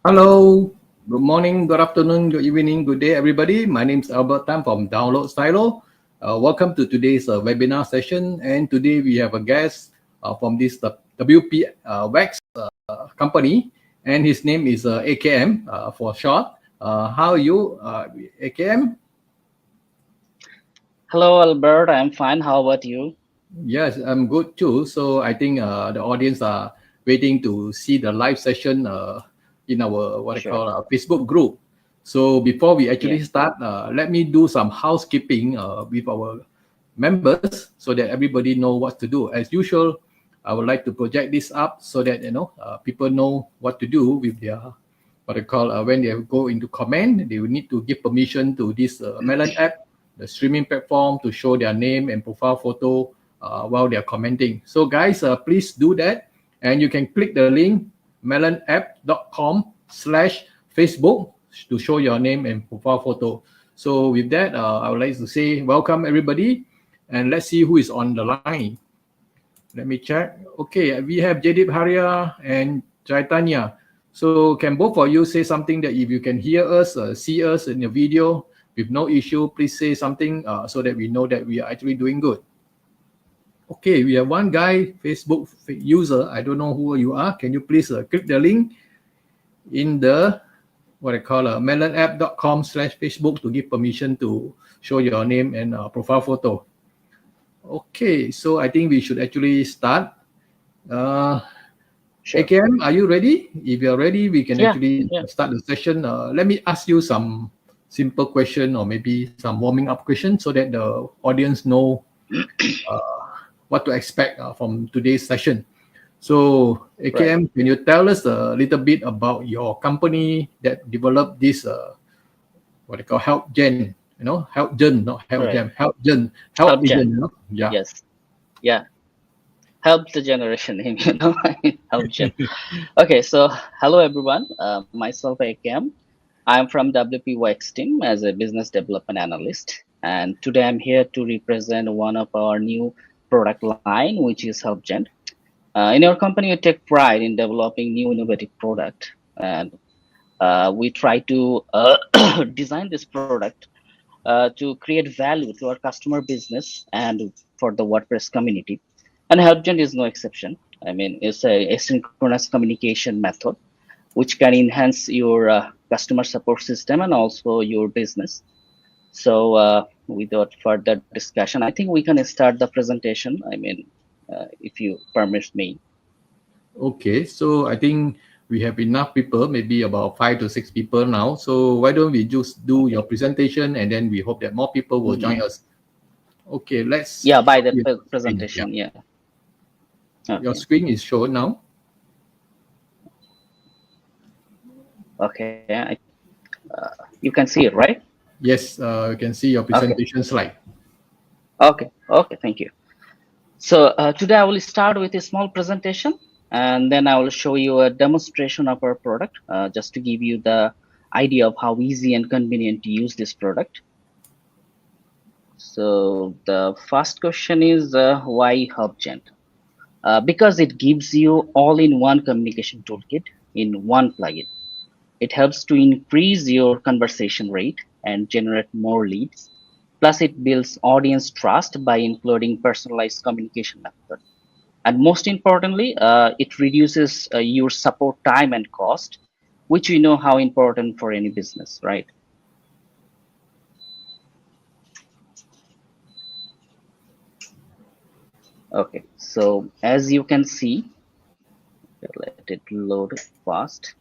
Hello, good morning, good afternoon, good evening, good day, everybody. My name is Albert Tam from Download Stylo. Welcome to today's webinar session. And today we have a guest from this wpWax company, and his name is AKM for short. How are you, AKM? Hello, Albert. I'm fine. How about you? Yes, I'm good too. So I think the audience are waiting to see the live session in our Sure. Facebook group. So before we actually Yeah. start, let me do some housekeeping with our members so that everybody know what to do. As usual, I would like to project this up so that people know what to do with their when they go into comment. They will need to give permission to this Melon app, the streaming platform, to show their name and profile photo while they're commenting. So guys, please do that. And you can click the link melonapp.com/Facebook to show your name and profile photo. So with that, I would like to say welcome everybody, and let's see who is on the line. Let me check. Okay, we have Jadip Haria and Chaitanya. So can both of you say something that if you can hear us, see us in the video with no issue, please say something so that we know that we are actually doing good. Okay, we have one guy, Facebook user. I don't know who you are. Can you please click the link in the melonapp.com/Facebook to give permission to show your name and profile photo. Okay, so I think we should actually start. Sure. AKM, are you ready? If you're ready, we can actually Yeah. start the session. Let me ask you some simple question or maybe some warming up question so that the audience know what to expect from today's session. So AKM, Can you tell us a little bit about your company that developed this HelpGen? HelpGen, not HelpGen, HelpGen, help agent. Yeah. Yes. Yeah. Help the generation name. HelpGen. Okay. So hello everyone. Myself AKM. I'm from wpWax team as a business development analyst, and today I'm here to represent one of our new product line, which is HelpGen. In our company, we take pride in developing new innovative product, and we try to design this product to create value to our customer business and for the WordPress community. And HelpGen is no exception. I mean, it's a asynchronous communication method which can enhance your customer support system and also your business. So without further discussion, I think we can start the presentation. I mean, if you permit me. Okay, so I think we have enough people, maybe about 5 to 6 people now. So why don't we just do your presentation and then we hope that more people will join us. Okay, let's. Yeah, by the presentation. Yeah. Okay. Your screen is shown now. Okay, you can see it, right? Yes, you can see your presentation slide. Okay, thank you. So today I will start with a small presentation, and then I will show you a demonstration of our product, just to give you the idea of how easy and convenient to use this product. So the first question is why HelpGen? Because it gives you all-in-one communication toolkit in one plugin. It helps to increase your conversation rate and generate more leads. Plus, it builds audience trust by including personalized communication method. And most importantly, it reduces your support time and cost, which we know how important for any business, right? Okay, so as you can see, let it load fast.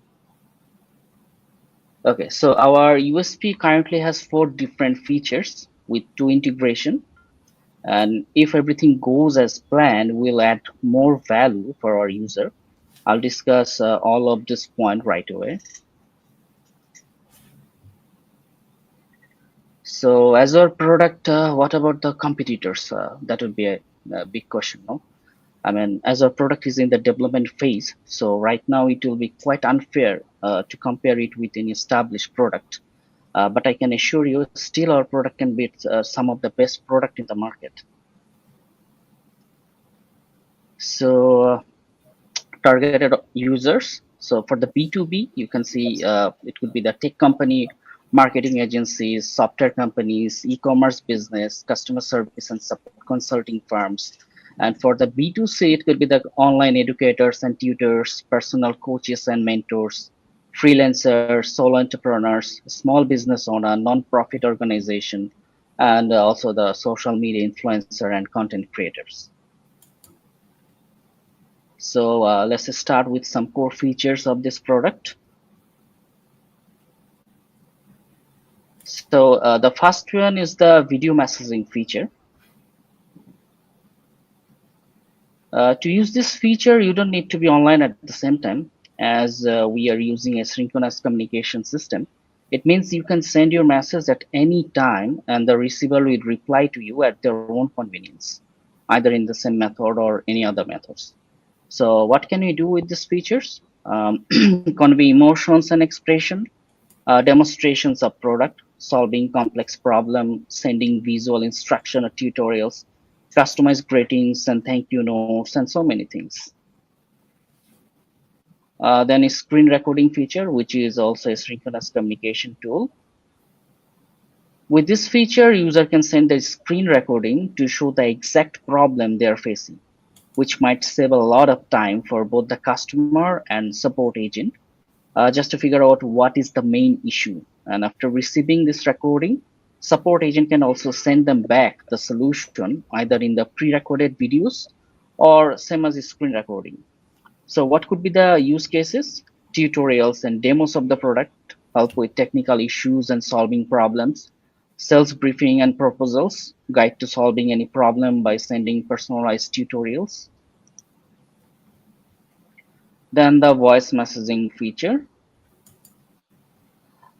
Okay, so our USP currently has 4 different features with 2 integration. And if everything goes as planned, we'll add more value for our user. I'll discuss all of this point right away. So as our product, what about the competitors? That would be a big question, no? I mean, as our product is in the development phase, so right now it will be quite unfair to compare it with any established product. But I can assure you, still our product can beat some of the best product in the market. So targeted users, So for the B2B, you can see it could be the tech company, marketing agencies, software companies, e-commerce business, customer service and support consulting firms. And for the B2C, it could be the online educators and tutors, personal coaches and mentors, freelancers, solo entrepreneurs, small business owner, non-profit organization, and also the social media influencer and content creators. So let's start with some core features of this product. So the first one is the video messaging feature. To use this feature, you don't need to be online at the same time, as we are using a synchronous communication system. It means you can send your message at any time and the receiver will reply to you at their own convenience, either in the same method or any other methods. So what can we do with these features? Can be emotions and expression, demonstrations of product, solving complex problem, sending visual instruction or tutorials, customized greetings and thank you notes, and so many things. Then a screen recording feature, which is also a synchronous communication tool. With this feature, user can send a screen recording to show the exact problem they are facing, which might save a lot of time for both the customer and support agent, just to figure out what is the main issue. And after receiving this recording, support agent can also send them back the solution either in the pre-recorded videos or same as a screen recording. So what could be the use cases? Tutorials and demos of the product, help with technical issues and solving problems, sales briefing and proposals, guide to solving any problem by sending personalized tutorials. Then the voice messaging feature.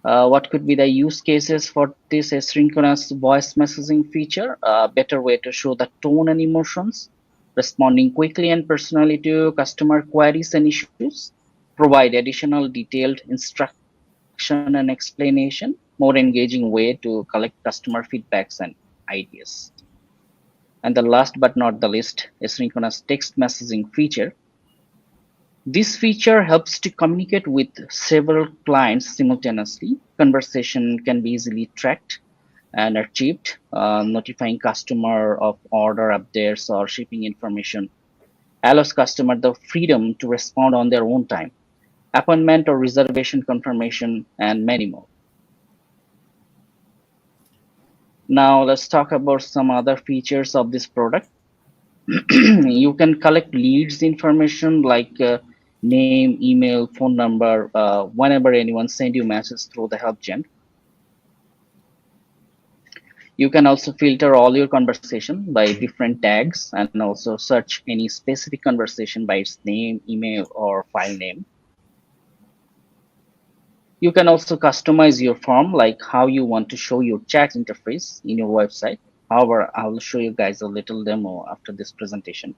What could be the use cases for this asynchronous voice messaging feature? A better way to show the tone and emotions, responding quickly and personally to customer queries and issues, provide additional detailed instruction and explanation, more engaging way to collect customer feedbacks and ideas. And the last but not the least, asynchronous text messaging feature. This feature helps to communicate with several clients simultaneously. Conversation can be easily tracked and achieved, notifying customer of order updates or shipping information. Allows customer the freedom to respond on their own time, appointment or reservation confirmation, and many more. Now let's talk about some other features of this product. You can collect leads information like name, email, phone number, whenever anyone send you message through the HelpGent. You can also filter all your conversation by different tags and also search any specific conversation by its name, email, or file name. You can also customize your form, like how you want to show your chat interface in your website. However, I'll show you guys a little demo after this presentation.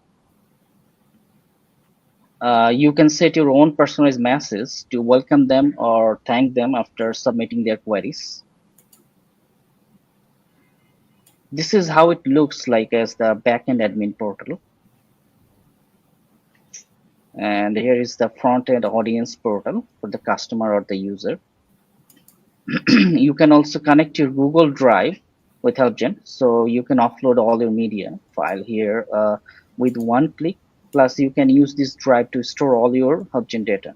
You can set your own personalized message to welcome them or thank them after submitting their queries. This is how it looks like as the backend admin portal. And here is the front-end audience portal for the customer or the user. You can also connect your Google Drive with HelpGen. So you can upload all your media file here with one click. Plus, you can use this drive to store all your HelpGen data.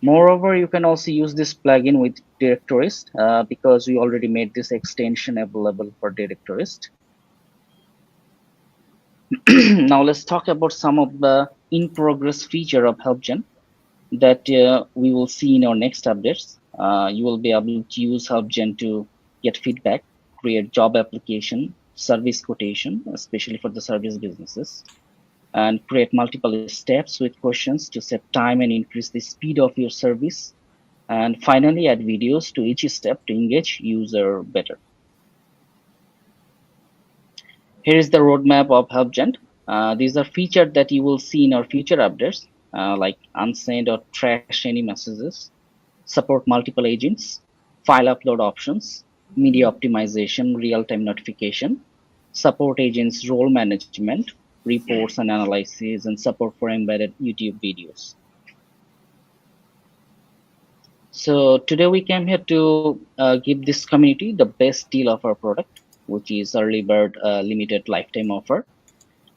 Moreover, you can also use this plugin with Directories because we already made this extension available for Directories. Now let's talk about some of the in-progress feature of HelpGen that we will see in our next updates. You will be able to use HelpGen to get feedback, create job application, service quotation, especially for the service businesses, and create multiple steps with questions to save time and increase the speed of your service. And finally, add videos to each step to engage user better. Here is the roadmap of HelpGen. These are features that you will see in our future updates, like unsend or trash any messages, support multiple agents, file upload options, media optimization, real-time notification, support agents role management, reports and analysis, and support for embedded YouTube videos. So today we came here to give this community the best deal of our product, which is early bird limited lifetime offer,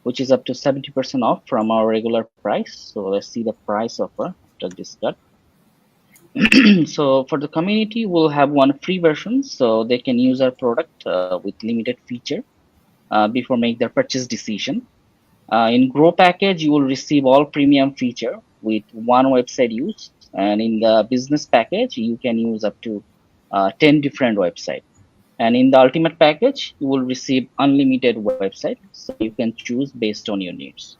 which is up to 70% off from our regular price. So let's see the price offer after this cut. So for the community, we'll have one free version, so they can use our product with limited feature before make their purchase decision. In Grow package, you will receive all premium feature with one website use, and in the business package, you can use up to 10 different websites. And in the ultimate package, you will receive unlimited website, so you can choose based on your needs.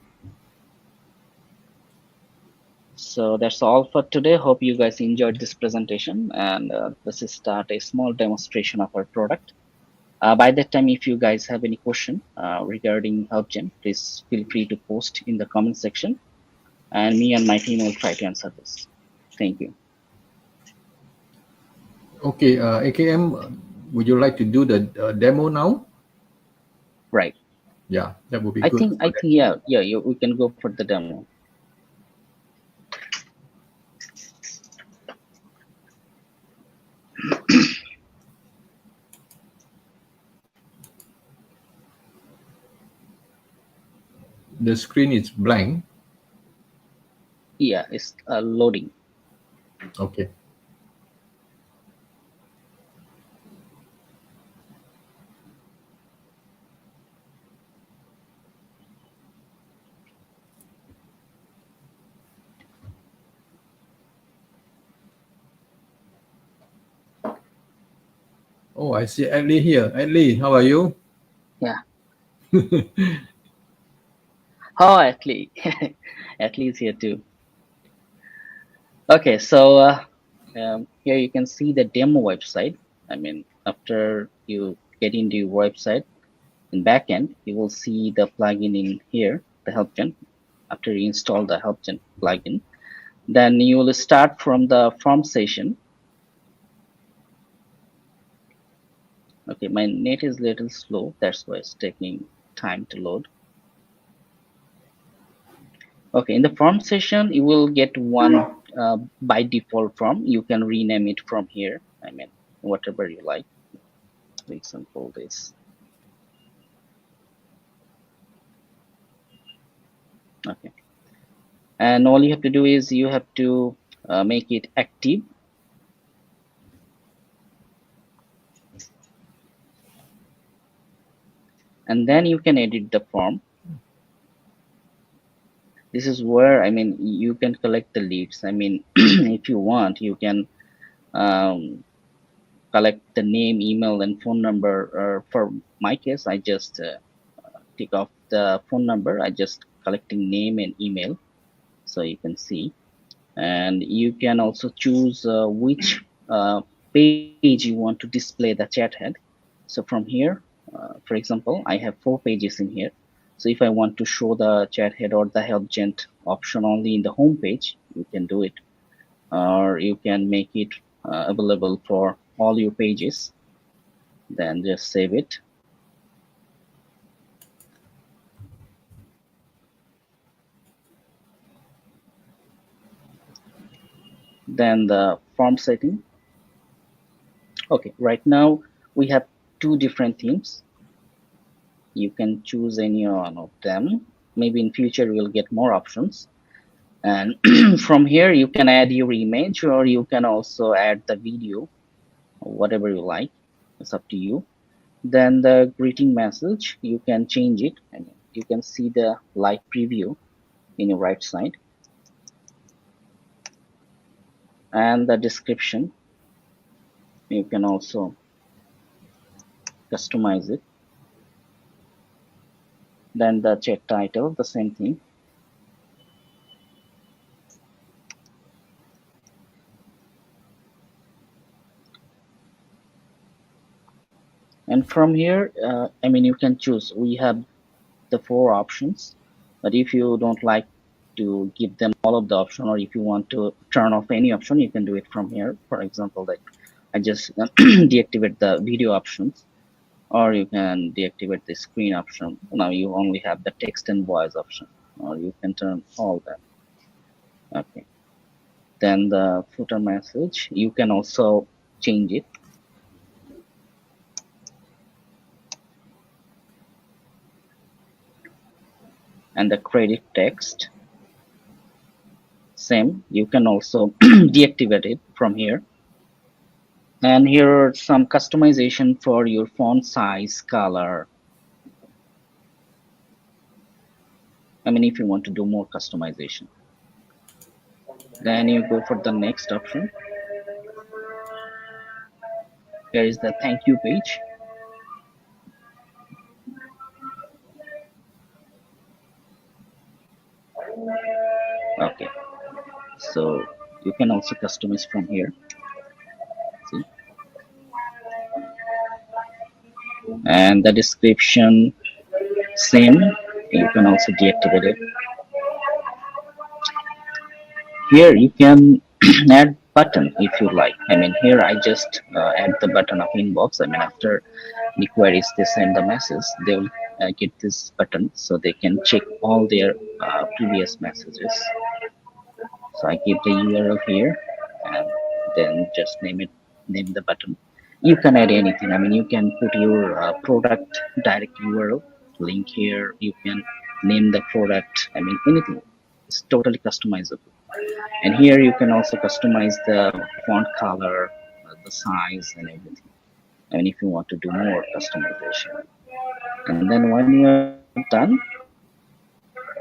So that's all for today. Hope you guys enjoyed this presentation, and let's start a small demonstration of our product. By that time, if you guys have any question regarding HelpGen, please feel free to post in the comment section, and me and my team will try to answer this. Thank you. Okay, AKM, would you like to do the demo now? Right. Yeah, that would be I good. think yeah, we can go for the demo. The screen is blank. Yeah, it's loading. Okay. Oh, I see Adley here. Adley, how are you? Yeah. Oh, Atlee. Atlee is here too. Okay, so here you can see the demo website. I mean, after you get into your website in backend, you will see the plugin in here, the HelpGen. After you install the HelpGen plugin, then you will start from the form session. Okay, my net is a little slow. That's why it's taking time to load. Okay, in the form session, you will get one by default form. You can rename it from here. I mean, whatever you like. For example, this. Okay. And all you have to do is you have to make it active. And then you can edit the form. This is where, I mean, you can collect the leads. I mean, if you want, you can collect the name, email, and phone number. For my case, I just take off the phone number. I just collecting name and email, so you can see. And you can also choose which page you want to display the chat head. So from here, for example, I have 4 pages in here. So if I want to show the chat head or the HelpGent option only in the home page, you can do it. Or you can make it available for all your pages. Then just save it. Then the form setting. Okay, right now we have 2 different themes. You can choose any one of them. Maybe in future we'll get more options. And from here you can add your image, or you can also add the video, whatever you like. It's up to you. Then the greeting message, you can change it. I mean, you can see the live preview in your right side. And the description, you can also customize it. Then the chat title, the same thing. And from here, I mean, you can choose. We have the 4 options, but if you don't like to give them all of the option, or if you want to turn off any option, you can do it from here. For example, like I just deactivate the video options. or you can deactivate the screen option. Now you only have the text and voice option, or you can turn all that. Okay. Then the footer message, you can also change it. And the credit text, same, you can also deactivate it from here. And here are some customization for your font size, color. I mean, if you want to do more customization, then you go for the next option. Here is the thank you page. Okay, so you can also customize from here. See, and the description, same. You can also deactivate it. Here you can add button if you like. I mean, here I just add the button of inbox. I mean, after the queries they send the message, they will get this button so they can check all their previous messages. So I give the URL here and then just name the button. You can add anything. I mean, you can put your product direct URL link here. You can name the product. I mean, anything. It's totally customizable. And here you can also customize the font color, the size, and everything. I mean, if you want to do more customization. And then when you are done,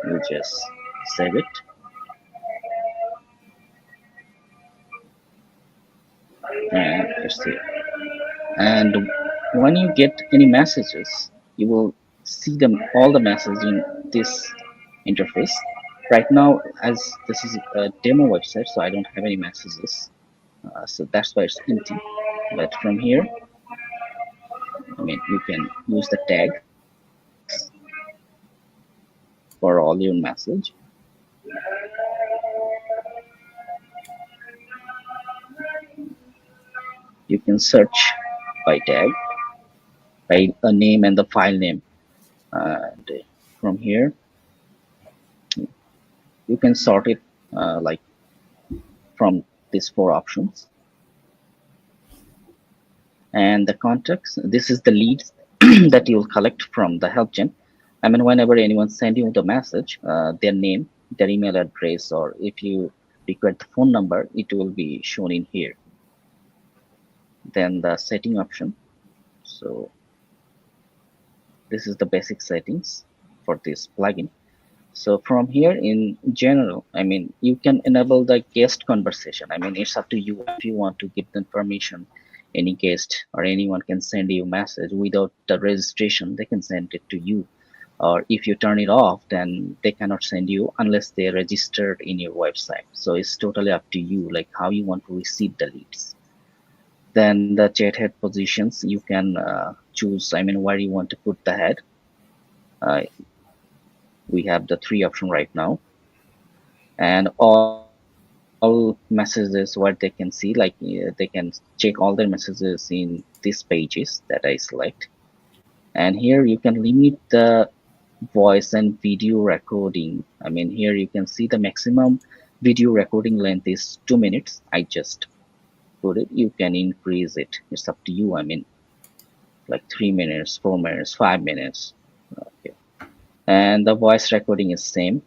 you just save it. And it's here. And when you get any messages, you will see them all the messages in this interface. Right now, as this is a demo website, so I don't have any messages, so that's why it's empty. But from here, I mean, you can use the tags for all your message. You can search by tag, by a name and the file name. And from here, you can sort it like from these 4 options. And the context, this is the leads that you'll collect from the HelpGen. I mean, whenever anyone send you the message, their name, their email address, or if you require the phone number, it will be shown in here. Then the setting option. So this is the basic settings for this plugin. So from here in general, I mean, you can enable the guest conversation. I mean, it's up to you if you want to give them permission. Any guest or anyone can send you a message without the registration. They can send it to you. Or if you turn it off, then they cannot send you unless they're registered in your website. So it's totally up to you, like how you want to receive the leads. Then the chat head positions, you can choose, I mean, where you want to put the head. We have the 3 options right now. And all messages, what they can see, like they can check all their messages in these pages that I select. And here you can limit the voice and video recording. I mean, here you can see the maximum video recording length is 2 minutes. I just put it. You can increase it. It's up to you. I mean, like 3 minutes, 4 minutes, 5 minutes. Okay. And the voice recording is same.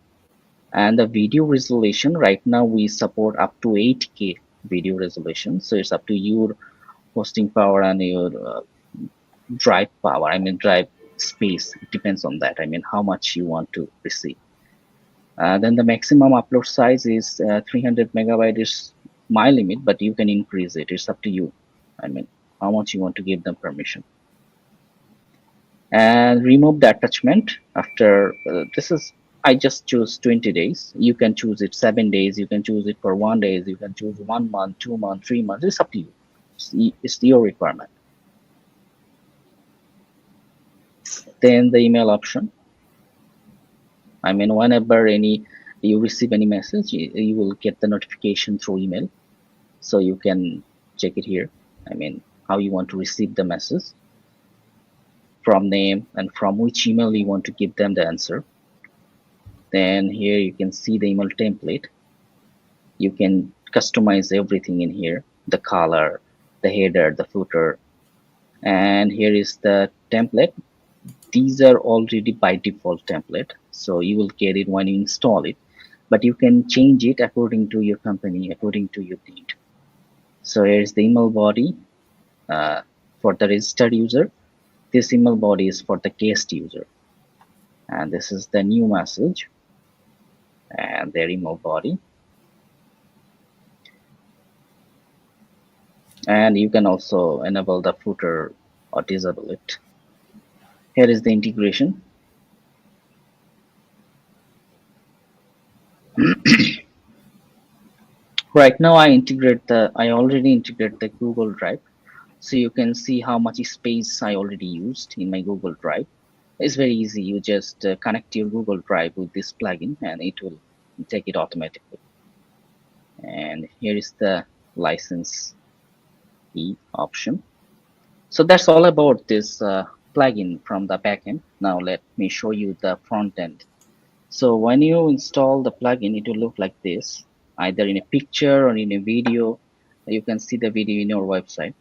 And the video resolution, right now we support up to 8K video resolution. So it's up to your hosting power and your drive power. I mean, drive space. It depends on that. I mean, how much you want to receive. Then the maximum upload size is 300 megabyte is my limit, but you can increase it. It's up to you. I mean, how much you want to give them permission. And remove the attachment after this is, I just choose 20 days. You can choose it 7 days. You can choose it for 1 day. You can choose 1 month, 2 months, 3 months. It's up to you. It's your requirement. Then the email option. I mean, whenever you receive any message, you will get the notification through email. So you can check it here. I mean, how you want to receive the message. from name and from which email you want to give them the answer. Then here you can see the email template. You can customize everything in here, the color, the header, the footer, and here is the template. These are already by default template, so you will get it when you install it, but you can change it according to your company, according to your need. So here is the email body for the registered user. This email body is for the guest user, and this is the new message and their email body. And you can also enable the footer or disable it. Here is the integration. Right now I already integrate the Google Drive, so you can see how much space I already used in my Google Drive. It's very easy. You just connect your Google Drive with this plugin and it will take it automatically. And here is the license E option. So that's all about this plugin from the backend. Now let me show you the front end. So when you install the plugin, it will look like this, either in a picture or in a video. You can see the video in your website.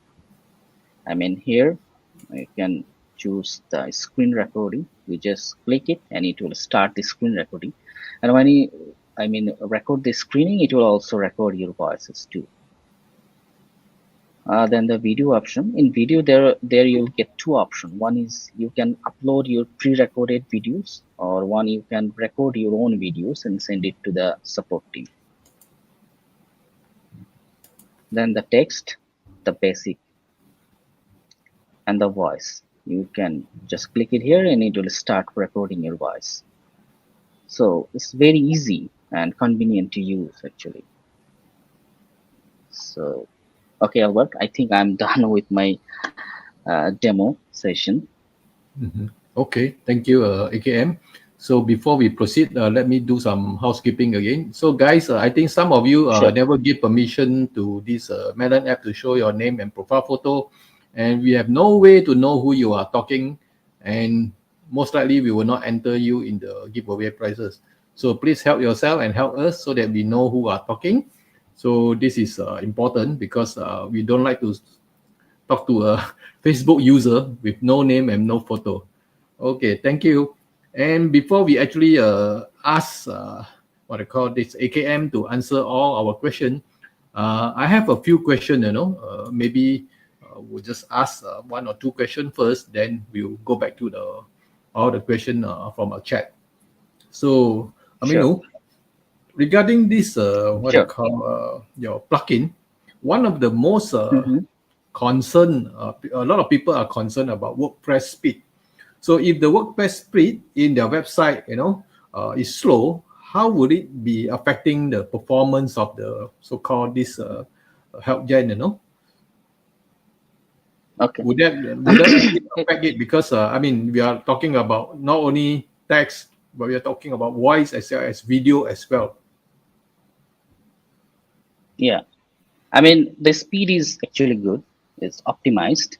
I mean, here you can choose the screen recording. You just click it and it will start the screen recording. And when you record the screening, it will also record your voices too. Then the video option. In video, there you'll get two options. One is you can upload your pre-recorded videos, or one you can record your own videos and send it to the support team. Then the text, the basic, and the voice. You can just click it here and it will start recording your voice. So it's very easy and convenient to use actually. So okay, Albert, I think I'm done with my demo session. Okay, thank you, AKM. So before we proceed, let me do some housekeeping again. So guys, I think some of you Sure. never give permission to this Melon app to show your name and profile photo, and we have no way to know who you are talking, and most likely we will not enter you in the giveaway prizes. So please help yourself and help us so that we know who are talking. So this is important because we don't like to talk to a Facebook user with no name and no photo. Okay, thank you. And before we actually ask what I call this AKM to answer all our questions, I have a few questions. Maybe we'll just ask one or two questions first, then we'll go back to all the questions from our chat. So, Aminu, regarding this, what I call your plugin, one of the most concern, a lot of people are concerned about WordPress speed. So if the WordPress speed in their website, is slow, how would it be affecting the performance of the so-called this HelpGent? Okay. Would that affect it? Because we are talking about not only text, but we are talking about voice as well as video as well. Yeah, the speed is actually good. It's optimized.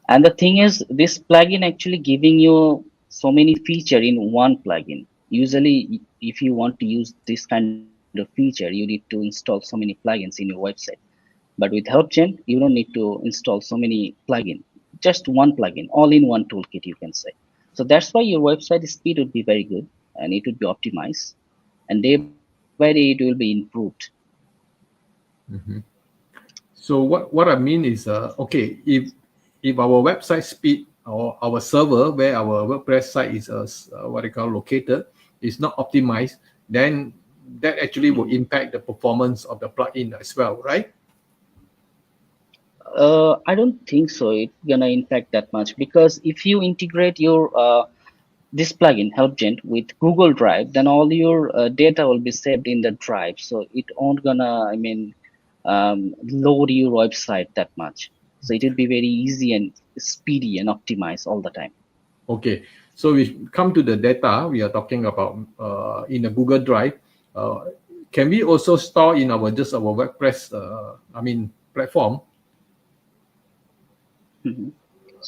And the thing is, this plugin actually giving you so many features in one plugin. Usually, if you want to use this kind of feature, you need to install so many plugins in your website. But with HelpGen, you don't need to install so many plugins. Just one plugin, all in one toolkit, you can say. So that's why your website speed would be very good and it would be optimized. And day by day, it will be improved. So what I mean is, okay, if our website speed or our server where our WordPress site is located is not optimized, then that actually will impact the performance of the plugin as well, right? I don't think so. It's gonna impact that much because if you integrate your this plugin HelpGent with Google Drive, then all your data will be saved in the drive. So it won't gonna load your website that much. So it will be very easy and speedy and optimized all the time. Okay, so we come to the data we are talking about in a Google Drive. Can we also store in our WordPress platform?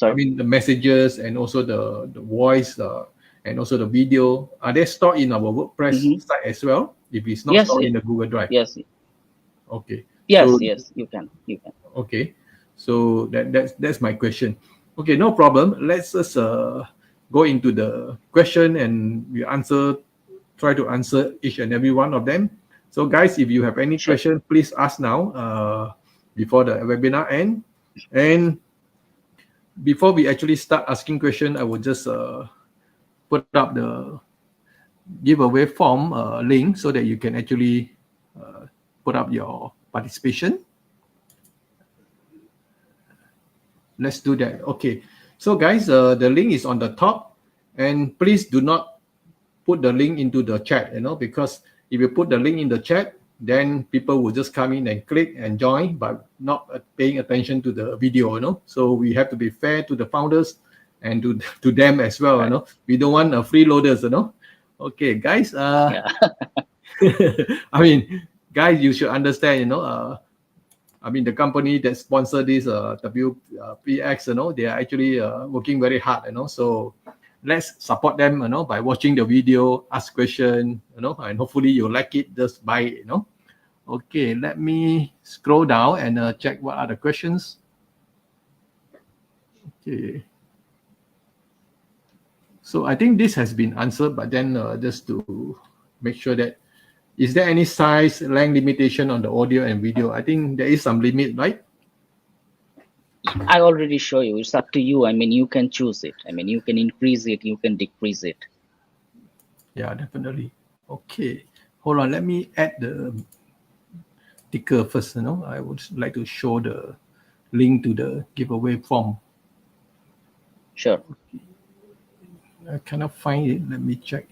I mean, the messages and also the voice and also the video, are they stored in our WordPress site as well? If it's not Yes, stored in the Google Drive? yes, Okay. yes, So, yes. You can. okay. So that's my question. Okay, no problem. Let's just go into the question and we try to answer each and every one of them. So guys, if you have any Sure. question, please ask now before the webinar end. And before we actually start asking question, I will just put up the giveaway form link so that you can actually put up your participation. Let's do that. Okay. So guys, the link is on the top, and please do not put the link into the chat, because if you put the link in the chat, then people will just come in and click and join, but not paying attention to the video, So we have to be fair to the founders and to them as well, Right. We don't want freeloaders, Okay, guys. Yeah. I mean, guys, you should understand, I mean, the company that sponsor this wpWax, they are actually working very hard, So let's support them, by watching the video, ask question, and hopefully you like it, just buy it, Okay, let me scroll down and check what are the questions. Okay. So I think this has been answered, but then just to make sure that, is there any size length limitation on the audio and video? I think there is some limit, right? I already show you. It's up to you. I mean, you can choose it. I mean, you can increase it. You can decrease it. Yeah, definitely. Okay. Hold on. Let me add the ticker first. I would like to show the link to the giveaway form. Sure. I cannot find it. Let me check.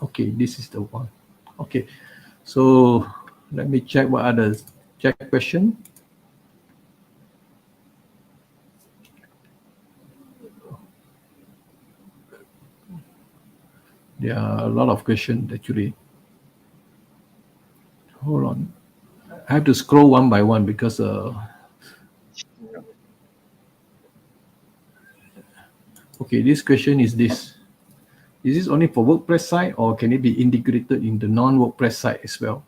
Okay, this is the one. Okay. So let me check what are the check question. There are a lot of questions actually. Hold on. I have to scroll one by one because okay, this question is this. Is this only for WordPress site or can it be integrated in the non-WordPress site as well?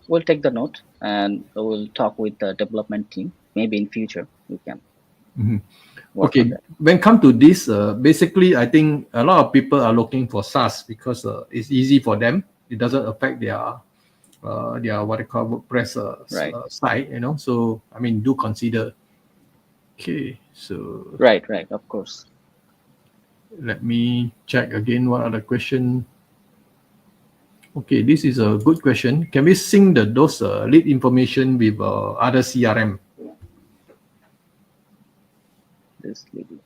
We'll take the note and we'll talk with the development team. Maybe in future we can. Okay, when come to this, basically, I think a lot of people are looking for SaaS because it's easy for them. It doesn't affect their what they call WordPress site, So I mean, do consider. Okay, so right, of course. Let me check again. What are the question? Okay, this is a good question. Can we sync those lead information with other CRM? This lady.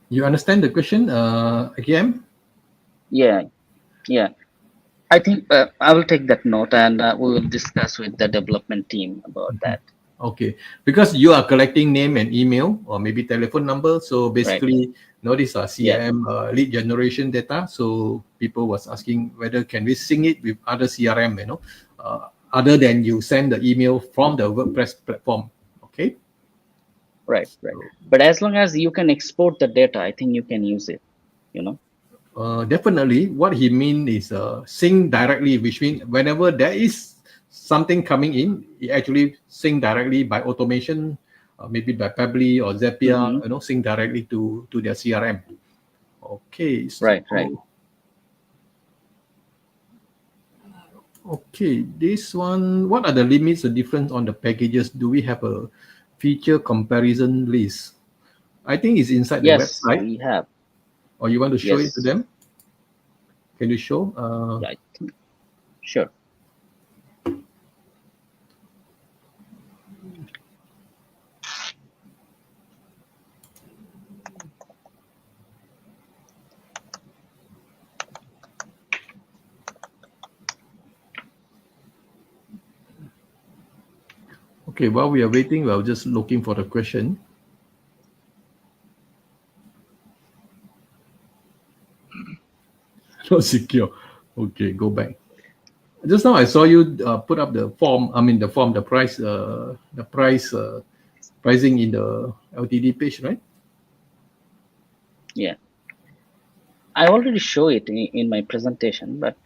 You understand the question, again? Yeah. I think I will take that note and we will discuss with the development team about that. Okay, because you are collecting name and email or maybe telephone number. So basically, these are CRM lead generation data. So people was asking whether can we sync it with other CRM, other than you send the email from the WordPress platform. Okay. Right. But as long as you can export the data, I think you can use it. Definitely, what he mean is sync directly, which means whenever there is something coming in, it actually sync directly by automation, maybe by Pabbly or Zapier, sync directly to their CRM. Okay. So, right. Okay, this one, what are the limits, the difference on the packages? Do we have a feature comparison list? I think it's inside the website. Yes, we have. Or you want to show it to them? Can you show? Yeah, I think. Sure. Okay, while we are waiting, we're just looking for the question. Not secure. Okay, go back. Just now I saw you put up the form. I mean the form, the price, pricing in the LTD page, right? Yeah, I already show it in my presentation, but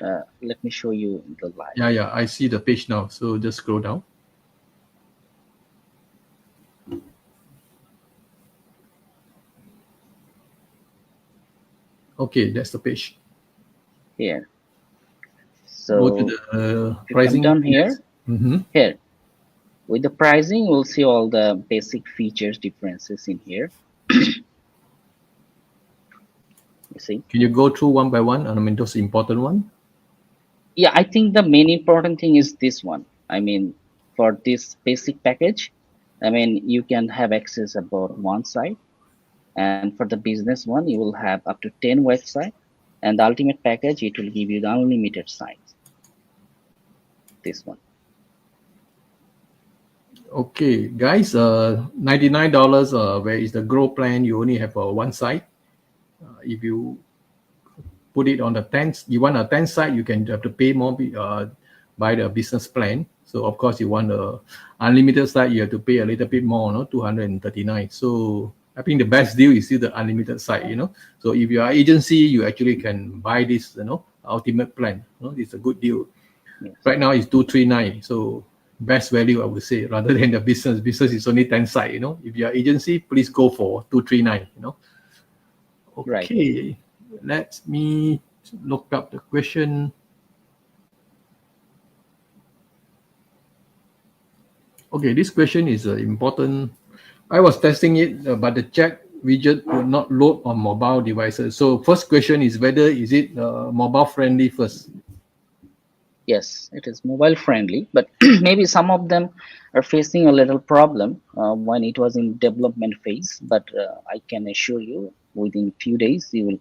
let me show you the live. Yeah, I see the page now. So just scroll down. Okay, that's the page. Here. Go to So the if you come pricing. down here, Mm-hmm. here with the pricing, we'll see all the basic features differences in here. You see? Can you go through one by one? I mean, those important one. Yeah, I think the main important thing is this one. I mean, for this basic package, I mean, you can have access about one site, and for the business one, you will have up to 10 websites, and the ultimate package, it will give you the unlimited sites. This one. Okay, guys, $99. Where is the Grow plan? You only have one site. If you put it on the 10th, you want a 10th site, you can have to pay more by the business plan. So of course, you want the unlimited site, you have to pay a little bit more, no, 239. So I think the best deal is still the unlimited site, you know. So if you are agency, you actually can buy this, you know, ultimate plan. You know, it's a good deal. Yes. Right now it's 239. So best value, I would say, rather than the business. Business is only 10 site, you know. If you are agency, please go for 239, you know. Okay. Right. Let me look up the question. Okay, this question is important. I was testing it, but the chat widget would not load on mobile devices. So first question is whether is it mobile friendly first? Yes, it is mobile friendly, but maybe some of them are facing a little problem when it was in development phase. But I can assure you, within few days, you will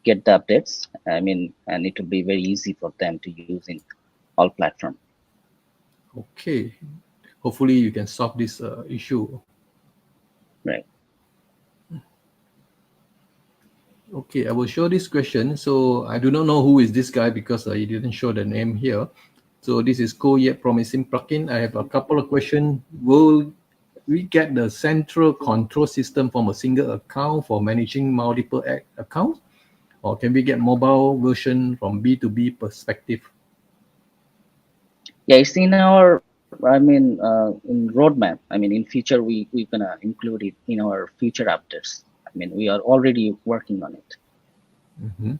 get the updates. I mean, and it will be very easy for them to use in all platforms. Okay, hopefully you can solve this issue. Right. Okay, I will show this question. So I do not know who is this guy because he didn't show the name here. So this is Go Yet Promising Plugin. I have a couple of questions. Will we get the central control system from a single account for managing multiple accounts? Or can we get mobile version from B2B perspective? Yeah, it's in our, I mean, in roadmap. I mean, in future, we're gonna include it in our future updates. I mean, we are already working on it. Mm-hmm.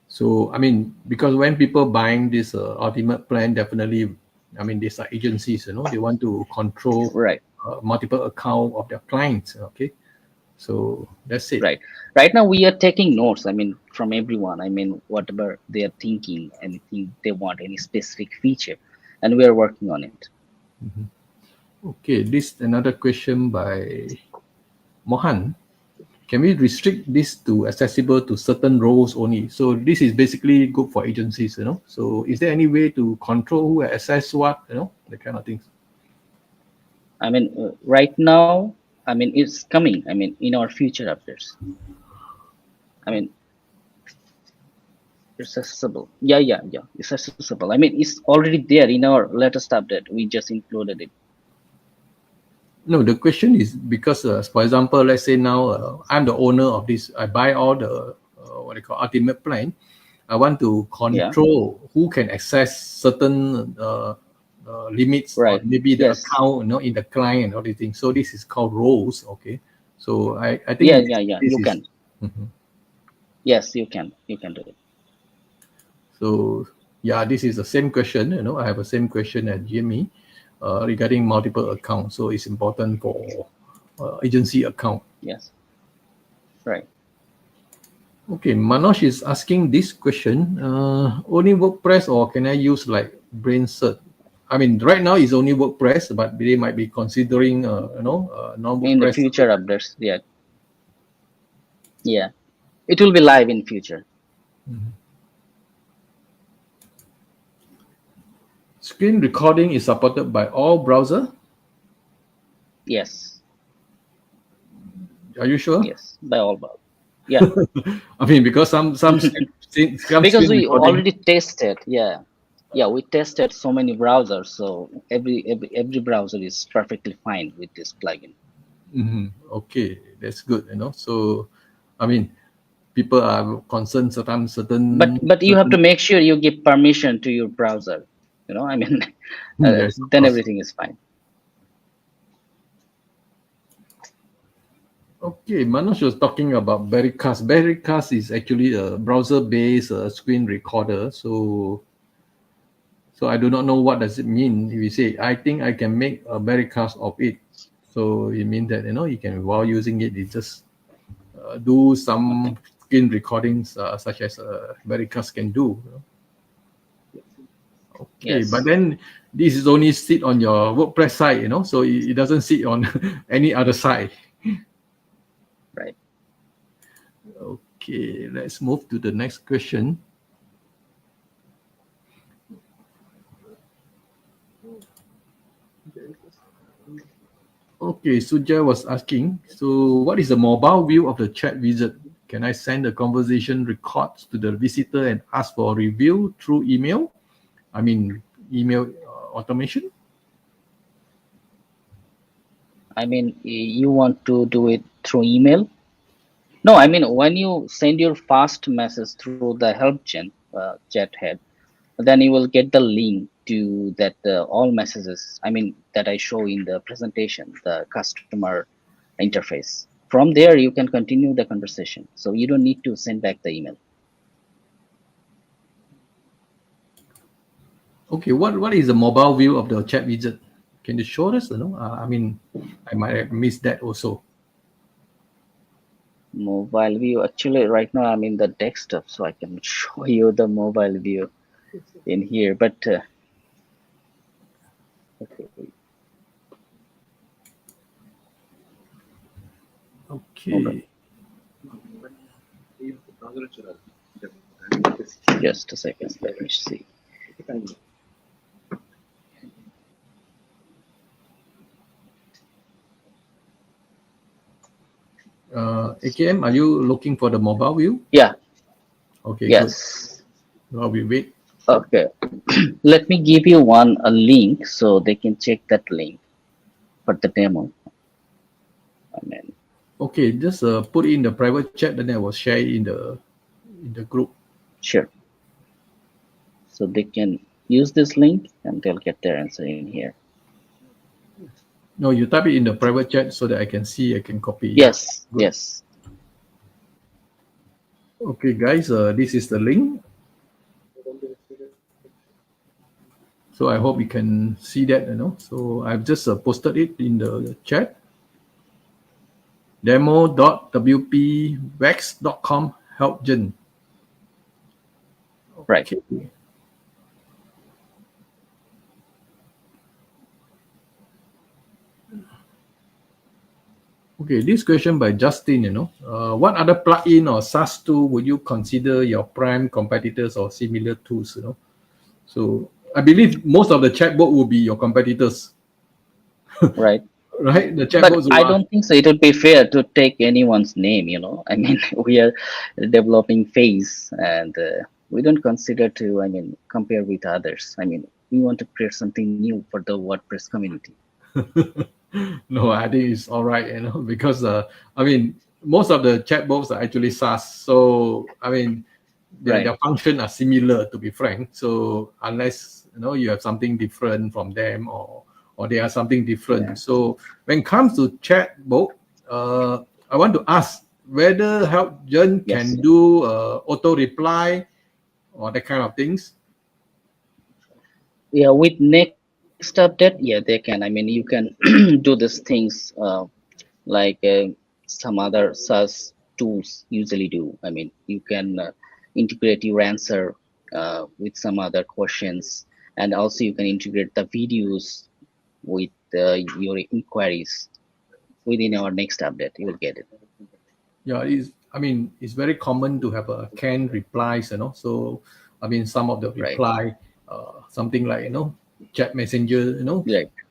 So, I mean, because when people buying this ultimate plan, definitely, I mean, these are agencies, you know, they want to control Right. Multiple account of their clients. Okay, so that's it. Right now we are taking notes. I mean, from everyone. I mean, whatever they are thinking, anything they want, any specific feature, and we are working on it. Mm-hmm. Okay, this another question by Mohan. Can we restrict this to accessible to certain roles only? So this is basically good for agencies, you know. So is there any way to control who access what, you know, that kind of things? I mean, right now, I mean, it's coming. I mean, in our future updates. I mean, it's accessible. Yeah. It's accessible. I mean, it's already there in our latest update. We just included it. No, the question is because, for example, let's say now I'm the owner of this. I buy all the what they call ultimate plan. I want to control who can access certain limits, or maybe the account, you know, in the client and all these things. So this is called roles. Okay, so I think yeah. You can. Mm-hmm. Yes, you can. You can do it. So yeah, this is the same question. You know, I have the same question at Jimmy. Regarding multiple accounts, so it's important for agency account. Yes. Right. Okay, Manoj is asking this question. Only WordPress, or can I use like BrainCert? I mean, right now it's only WordPress, but they might be considering, non-WordPress. In the future updates, yeah, it will be live in future. Mm-hmm. Screen recording is supported by all browser? Yes. Are you sure? Yes, by all browser. Yeah. I mean, because some Because we already tested. Yeah, we tested so many browsers, so every browser is perfectly fine with this plugin. Okay, that's good. So I mean, people are concerned certain. But you have to make sure you give permission to your browser. I mean, Yes, of then course. everything is fine. Okay, Manoj was talking about Berrycast. Berrycast is actually a browser-based screen recorder. So I do not know what does it mean if you say, I think I can make a Berrycast of it. So it means that, you can, while using it, you just do some screen recordings such as Berrycast can do. Okay, Yes. but then this is only sit on your WordPress site, so it doesn't sit on any other site. Right. Okay, let's move to the next question. Okay, Suja was asking, so what is the mobile view of the chat wizard? Can I send the conversation records to the visitor and ask for a review through email? I mean, email automation? I mean, you want to do it through email? No, I mean, when you send your fast message through the HelpGen chat head, then you will get the link to that all messages, I mean, that I show in the presentation, the customer interface. From there, you can continue the conversation. So you don't need to send back the email. Okay, what is the mobile view of the chat widget? Can you show us? I mean, I might have missed that also. Mobile view, actually, right now I'm in the desktop, so I can show you the mobile view in here. But okay. Okay. Just a second. Let me see. AKM, are you looking for the mobile view? Yeah. Okay, yes. Good. While we wait. Okay. Let me give you a link so they can check that link for the demo. Okay, just put it in the private chat, then I will share it in the group. Sure. So they can use this link and they'll get their answer in here. No, you type it in the private chat so that I can see, I can copy. Yes, Good. Yes. Okay, guys, this is the link. So I hope you can see that, So I've just posted it in the chat. demo.wpwax.com HelpGent. Right. Okay. Okay, this question by Justin, what other plugin or SaaS tool would you consider your prime competitors or similar tools, So I believe most of the chatbot will be your competitors. Right. Right? The chatbots. But I don't think so. It would be fair to take anyone's name, I mean, we are developing phase and we don't consider to, compare with others. We want to create something new for the WordPress community. No, I think it's all right, because most of the chatbots are actually SaaS. So their function are similar, to be frank. So unless you have something different from them or they are something different. Yeah. So when it comes to chatbot, I want to ask whether HelpGent can do auto reply or that kind of things. Yeah, with next update, they can. You can do these things like some other SaaS tools usually do. You can integrate your answer with some other questions, and also you can integrate the videos with your inquiries within our next update. You will get it. Yeah, it's very common to have a canned replies, So some of the reply, something like chat messenger,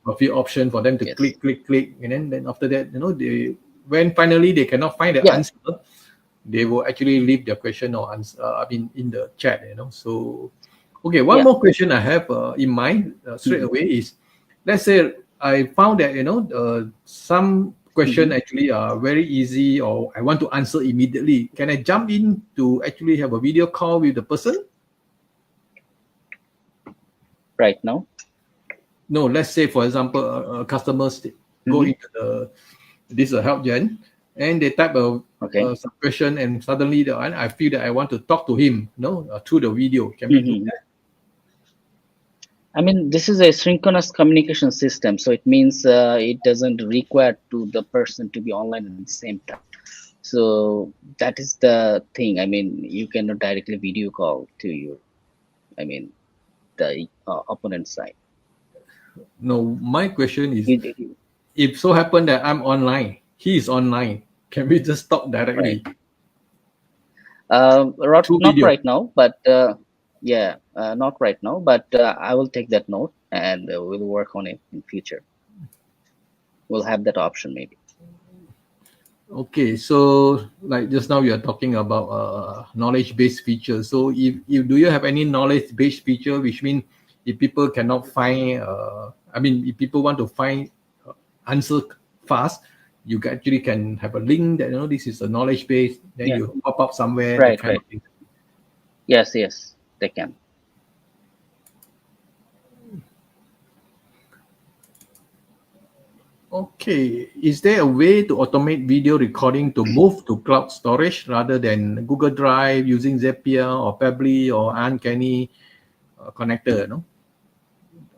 a few options for them to click, and then after that, when finally they cannot find the answer, they will actually leave their question or answer, in the chat, So, okay, one Yeah. more question I have in mind straight away is, let's say I found that, some question actually are very easy or I want to answer immediately. Can I jump in to actually have a video call with the person? Right now. No, let's say, for example, customers go into this HelpGen and they type Okay. some question, and suddenly I feel that I want to talk to him, through the video. Can we do that? I mean, this is a synchronous communication system, so it means it doesn't require to the person to be online at the same time. So that is the thing. I mean, you cannot directly video call to you. I mean, the opponent side. No, my question is, You- if so happen that I'm online, he is online, can we just talk directly right. through Not video? right now, but yeah, not right now. But I will take that note and we'll work on it in future. We'll have that option maybe. Okay, so like just now you are talking about knowledge-based features. So if do you have any knowledge-based feature, which means if people cannot find, if people want to find answer fast, you actually can have a link that this is a knowledge-based, then Yeah. you pop up somewhere, that Right. kind Right. of thing. Yes. Yes. They can. Okay, is there a way to automate video recording to move to cloud storage rather than Google Drive using Zapier or Pabbly or Uncanny connector? No,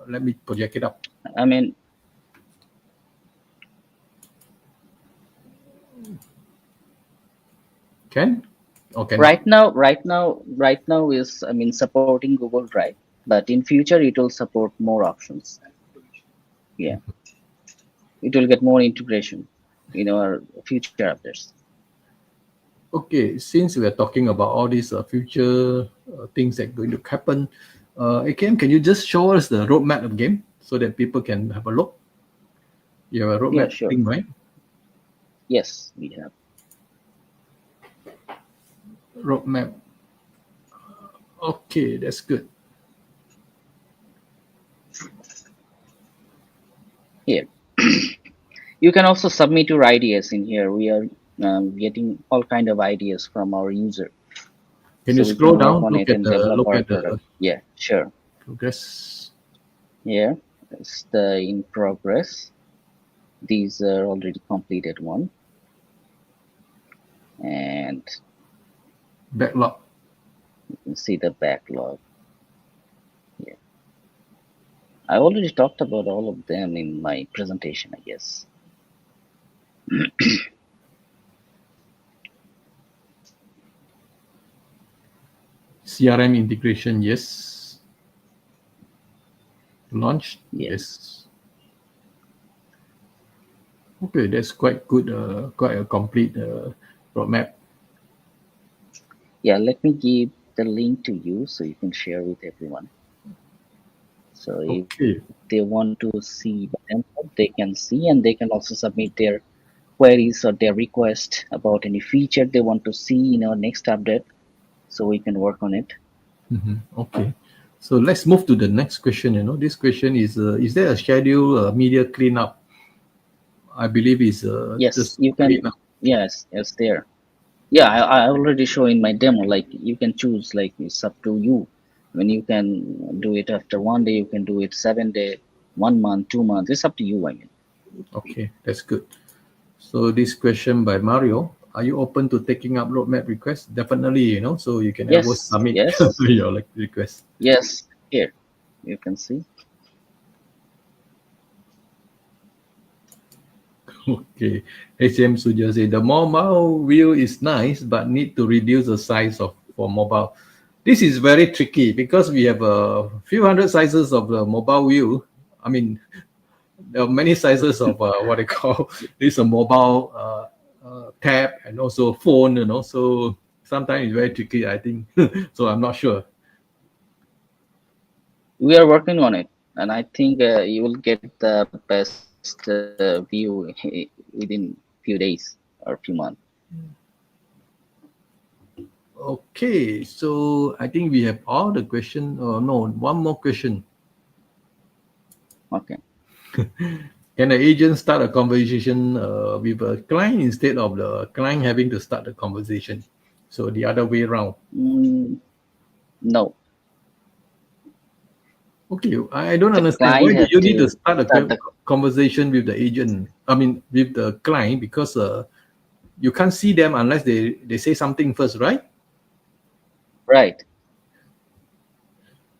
let me project it up. I mean, Can or cannot? right now is, I mean, supporting Google Drive, but in future it will support more options. Yeah, it will get more integration in our future updates. Okay, since we are talking about all these future things that are going to happen, AKM, can you just show us the roadmap of the game so that people can have a look? You have a Yeah, roadmap sure. thing, right? Yes, we have. Roadmap. Okay, that's good. Here. You can also submit your ideas in here. We are getting all kind of ideas from our user, Can so you we scroll can work down? on it and develop Look our at product. the Yeah, sure. progress. Yeah, it's the in progress. These are already completed one, and Backlog. you can see the backlog. Yeah, I already talked about all of them in my presentation, I guess. CRM integration, yes. Launch, Yeah. yes. Okay, that's quite good. Quite a complete roadmap. Yeah, let me give the link to you so you can share with everyone. So if Okay. they want to see by themselves, they can see, and they can also submit their queries or their request about any feature they want to see in our next update, so we can work on it. Okay. So let's move to the next question. This question is there a schedule media cleanup? I believe is Yes, just you can. cleanup. Yes, there. Yeah, I already show in my demo. Like you can choose. Like it's up to you. When you can do it after 1 day, you can do it 7 day, 1 month, 2 months. It's up to you. I mean. Okay, that's good. So this question by Mario, are you open to taking up roadmap requests? Definitely, so you can always Yes, submit yes, your request. yes. Here, you can see. Okay. HM Suja say the mobile view is nice, but need to reduce the size of for mobile. This is very tricky because we have a few hundred sizes of the mobile view. I mean, there are many sizes of what they call this a mobile tab and also phone. So sometimes it's very tricky. I think so. I'm not sure. We are working on it, and I think you will get the best view within few days or few months. Okay, so I think we have all the question. No, one more question. Okay. Can the agent start a conversation with a client instead of the client having to start the conversation? So the other way around. No, Okay, I don't the understand. client Why do has you need to to start a start the conversation with the agent? I mean, with the client, because you can't see them unless they say something first, right? right.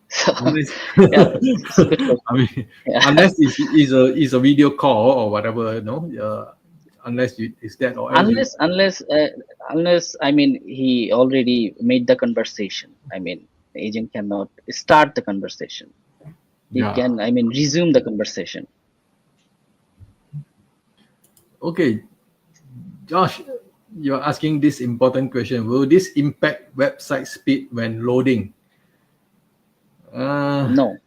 So Unless, yeah, it's a good question. I mean, Yeah. unless it's a video call or whatever, no. Unless it's that or else you. Unless I mean he already made the conversation. I mean, the agent cannot start the conversation. He Yeah. can, I mean, resume the conversation. Okay, Josh, you're asking this important question. Will this impact website speed when loading? Uh, No.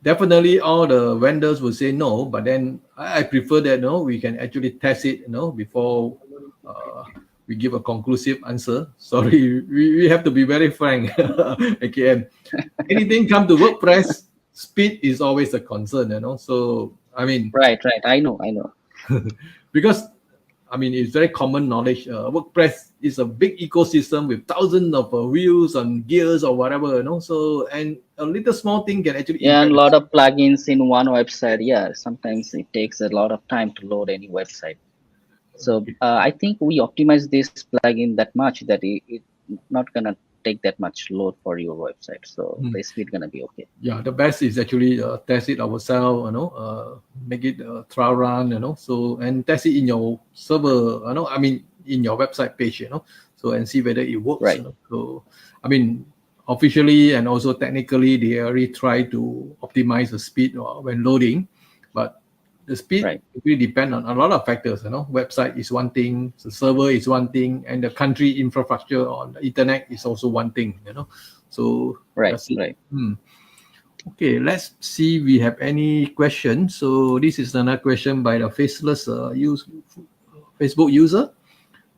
Definitely all the vendors will say no, but then I prefer that we can actually test it before we give a conclusive answer. Sorry, we have to be very frank. AKM, anything come to WordPress, speed is always a concern. So I mean, Right. I know. because I mean, it's very common knowledge. WordPress is a big ecosystem with thousands of wheels and gears or whatever. So, and a little small thing can actually Yeah, and impact a the lot speed. of plugins in one website. Yeah, sometimes it takes a lot of time to load any website. So I think we optimize this plugin that much that it not gonna take that much load for your website. So the speed gonna be okay. Yeah, the best is actually test it ourselves, make it a trial run, so and test it in your server, I mean in your website page, so and see whether it works, Right. So I mean officially and also technically they already try to optimize the speed when loading, but the speed Right. really depend on a lot of factors, website is one thing, the server is one thing, and the country infrastructure on the internet is also one thing, so Right. that's it. Right. Okay, let's see we have any questions. So this is another question by the faceless Facebook user.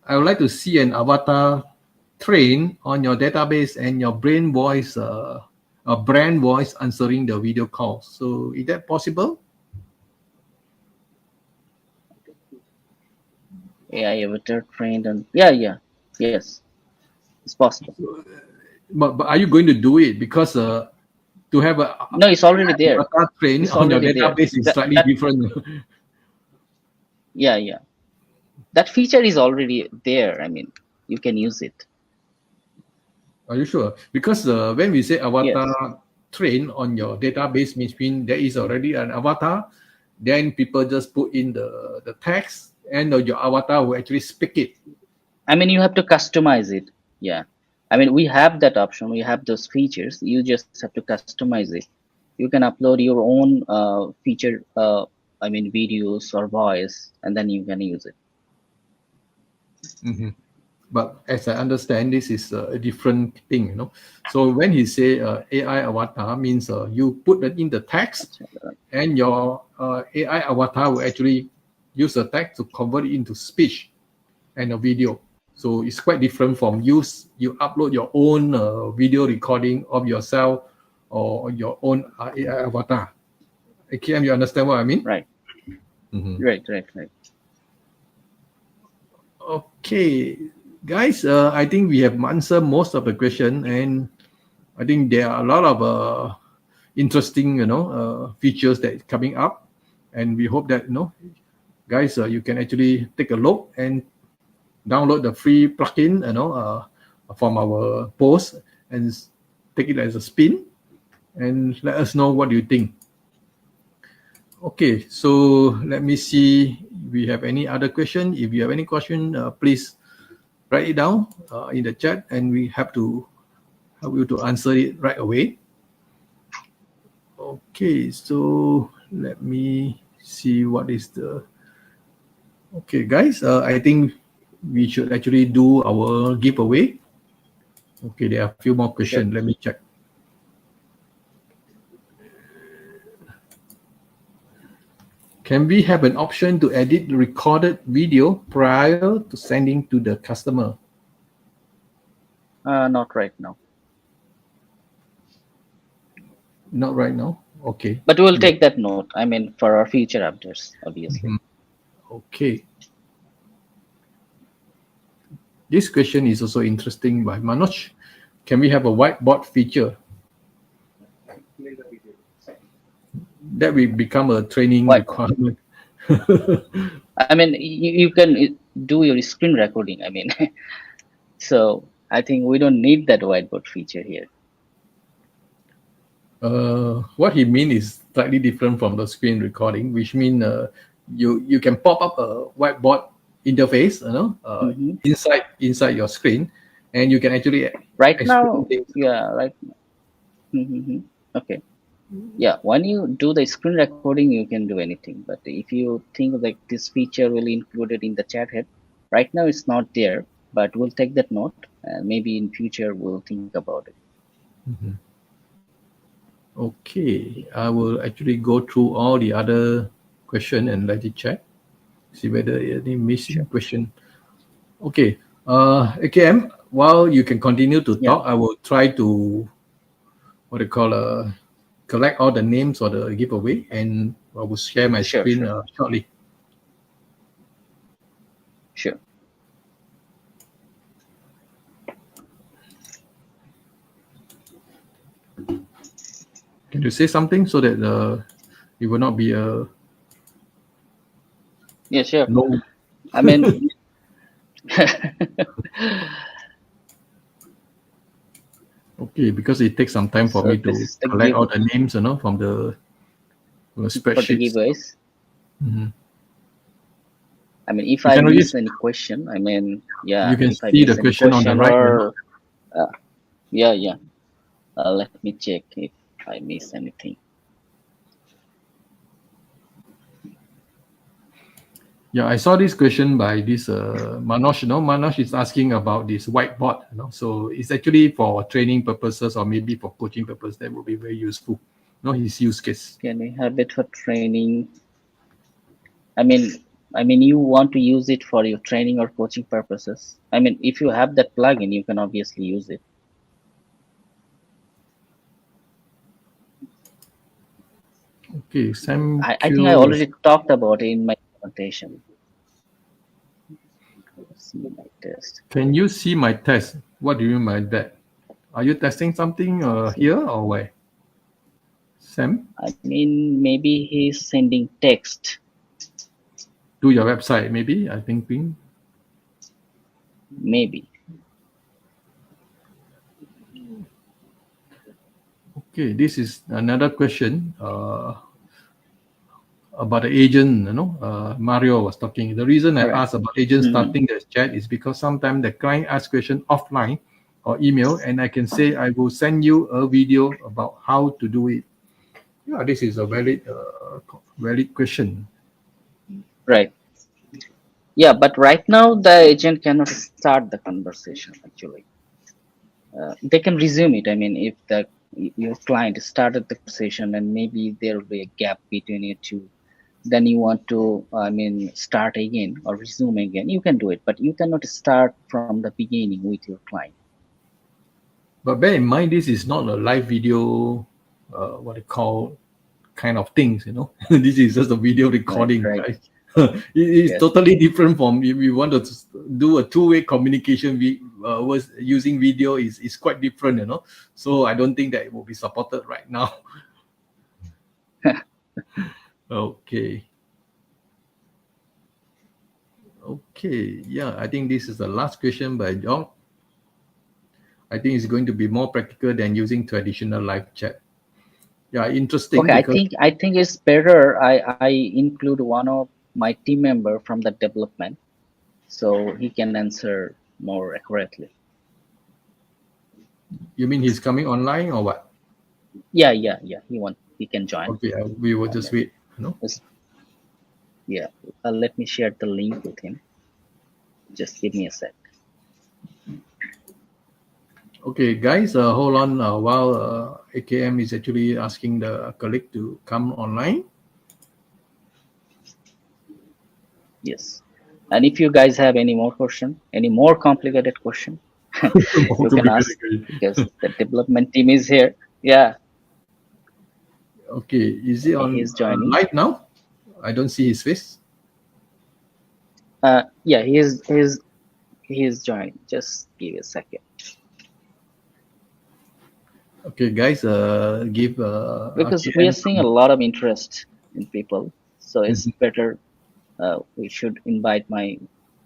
I would like to see an avatar train on your database and your brand voice answering the video call. So is that possible? AI avatar trained on. Yeah. Yes, it's possible. But are you going to do it? Because to have a No, it's already there. avatar train It's on your already there. database is That slightly that different. yeah. That feature is already there. I mean, you can use it. Are you sure? Because when we say avatar Yes. train on your database, mean there is already an avatar, then people just put in the text and your avatar will actually speak it. I mean, you have to customize it. Yeah. I mean, we have that option. We have those features. You just have to customize it. You can upload your own feature. I mean, videos or voice, and then you can use it. But as I understand, this is a different thing. So when he say AI avatar means you put it in the text, and your AI avatar will actually use the text to convert it into speech and a video. So it's quite different from you upload your own video recording of yourself or your own AI avatar. Okay, you understand what I mean? Right. Right. Okay, guys, I think we have answered most of the question, and I think there are a lot of interesting, features that is coming up, and we hope that guys, you can actually take a look and download the free plugin, from our post and take it as a spin and let us know what you think. Okay, so let me see if we have any other question. If you have any question, please write it down in the chat and we have to help you to answer it right away. Okay, so let me see what is the... Okay, guys, I think we should actually do our giveaway. Okay, there are a few more questions. Sure. Let me check. Can we have an option to edit the recorded video prior to sending to the customer? Not right now. Not right now. Okay. But we'll Yeah. take that note. I mean, for our future updates, obviously. Mhm. Okay. This question is also interesting by Manoj. Can we have a whiteboard feature? That will become a training What? requirement. I mean, you can do your screen recording. I mean, so I think we don't need that whiteboard feature here. What he mean is slightly different from the screen recording, which mean you can pop up a whiteboard interface, Hmm. inside your screen, and you can actually Right explain now, things. yeah, right. Hmm. Okay. Yeah, when you do the screen recording, you can do anything. But if you think like this feature will include it in the chat head, right now it's not there. But we'll take that note, and maybe in future we'll think about it. Mhm. Okay, I will actually go through all the other question and let it check, see whether any missing Sure. question. Okay, AKM, while you can continue to Yeah. talk, I will try to what they call collect all the names or the giveaway, and I will share my Sure. screen Sure. shortly. Sure. Can you say something so that it will not be a Yeah. Sure. no? I mean, Okay, because it takes some time for so me this to is the collect give all the names, from the for the spreadsheets. giveaways. Mhm. I mean, if You I can always miss any question, I mean, you yeah, can if I see the miss any question on the question right. or yeah, yeah. Let me check if I miss anything. Yeah, I saw this question by this Manoj. Manoj is asking about this whiteboard. So it's actually for training purposes or maybe for coaching purposes. That would be very useful. His use case. Can we have it for training? I mean, you want to use it for your training or coaching purposes. I mean, if you have that plugin, you can obviously use it. Okay, Sam I think I Q was. already talked about it in my presentation. Let's see my test. Can you see my test? What do you mean by that? Are you testing something So, here or where? Sam, I mean, maybe he's sending text. to your website, maybe, I think. Maybe. Okay, this is another question about the agent. Mario was talking. The reason I All right. asked about agent Mhm. starting the chat is because sometimes the client asks question offline or email, and I can say I will send you a video about how to do it. Yeah, this is a valid question. Right. Yeah, but right now the agent cannot start the conversation actually. They can resume it. I mean, if your client started the conversation and maybe there will be a gap between you two, then you want to, I mean, start again or resume again, you can do it, but you cannot start from the beginning with your client. But bear in mind, this is not a live video, what they call kind of things. This is just a video Right, recording, right. right? It's Yes. totally different from if we want to do a two-way communication. We was using video is quite different. So I don't think that it will be supported right now. Okay. Okay. Yeah, I think this is the last question by John. I think it's going to be more practical than using traditional live chat. Yeah, interesting Okay, because I think it's better I include one of my team member from the development so he can answer more accurately. you mean he's coming online or what? Yeah, he can join. Okay, we will I just mean, wait. yeah, let me share the link with him. Just give me a sec. Okay, guys, hold on while AKM is actually asking the colleague to come online. Yes. And if you guys have any more question, any more complicated question, You can ask because the development team is here. Yeah. Okay, is he on He's joining. live now? I don't see his face. Yeah, he's joining. Just give a second. Okay, guys, give Because we RKN are seeing a lot of interest in people, so it's better. We should invite my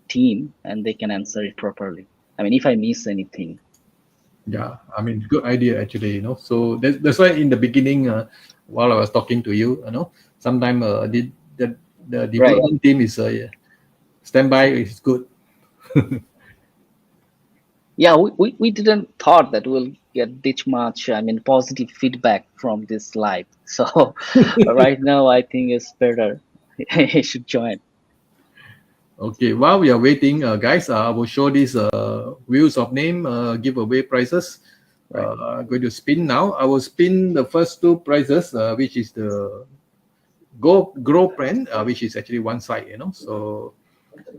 team and they can answer it properly. I mean, if I miss anything. Yeah, I mean, good idea actually. So that's why in the beginning, while I was talking to you, sometimes the development team is standby is good. Yeah, we didn't thought that we'll get this much, I mean, positive feedback from this live. So right now, I think it's better. You should join. Okay, while we are waiting, guys, I will show these wheels of name giveaway prizes. I'm going to spin now. I will spin the first two prizes, which is the Grow Pen, which is actually one side, So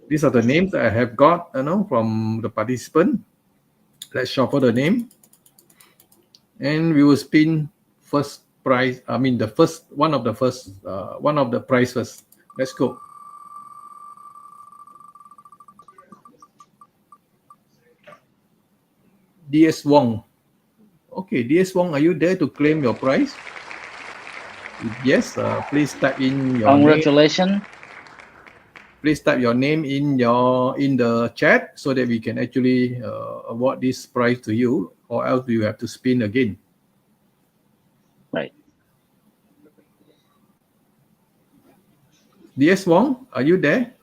these are the names that I have got, from the participant. Let's shuffle the name, and we will spin first prize. I mean, the first one of the prize first. Let's go. DS Wong. Okay, DS Wong, are you there to claim your prize? If yes, please type in your Congratulations. name. Please type your name in the chat so that we can actually award this prize to you, or else you have to spin again. Right. DS Wong, are you there?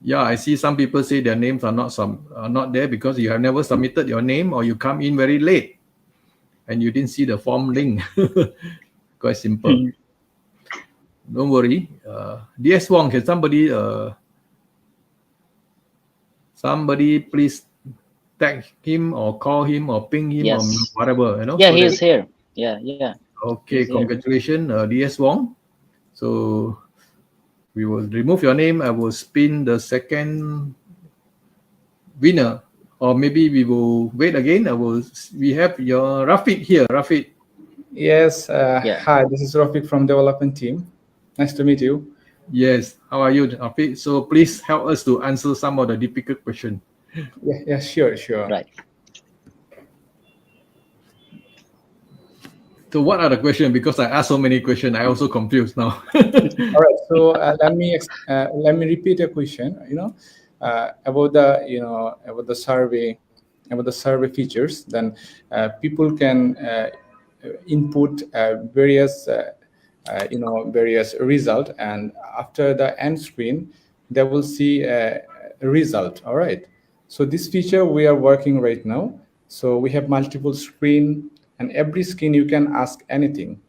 Yeah, I see some people say their names are not there because you have never submitted your name, or you come in very late and you didn't see the form link. Quite simple. Don't worry. DS Wong, can somebody please tag him or call him or ping him or whatever, Yeah, so he's here. Yeah. Okay, congratulations, DS Wong. So we will remove your name. I will spin the second winner, or maybe we will wait again. We have your Rafiq here. Rafiq. Yes. Hi, this is Rafiq from development team. Nice to meet you. Yes. How are you, Rafiq? So please help us to answer some of the difficult questions. Yeah, sure. Right. So what are the questions? Because I asked so many questions, I also confused now. All right. So let me repeat a question. About the survey features. Then people can input various result, and after the end screen, they will see a result. All right. So this feature we are working right now. So we have multiple screen, and every screen you can ask anything